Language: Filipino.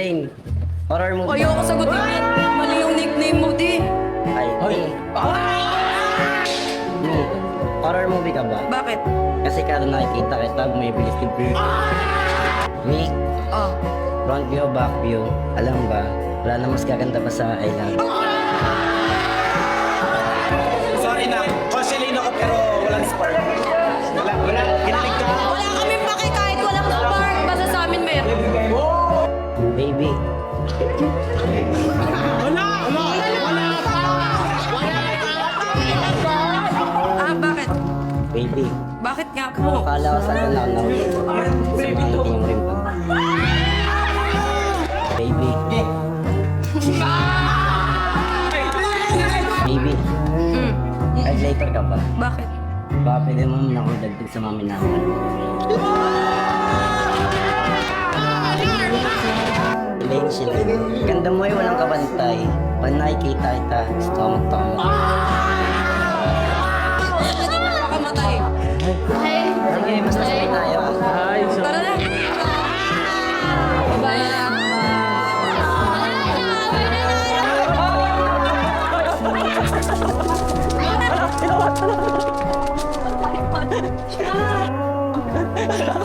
Lane, horror movie. Ayoko sagutin yan. Mali yung nickname mo, di. Ay, horror movie ka ba? Bakit? Kasi kada nakikita kita, may bilis ni Bird. Me, Oh. front view, back view. Alam ba, wala na mas gaganda pa sa I love. Sorry na, konsilin ako pero walang spark. Wala, kinilig ka. Wala kami pake kahit walang spark. Basta sa amin meron. Baby, Ah, bakit? baby. Bakit nga po? Akala ko sana lang na sumahitin yung rin pa. Baby. Baby, Mm. later ka ba? Bakit? Baka pwede mo naman akong dagdag sa mami namin. Elaine sila. Ganda mo ay walang kabantay. Pag nakikita kita, gusto ko magtama. Makamatay. Sige, basta sige tayo. Tara na. Wala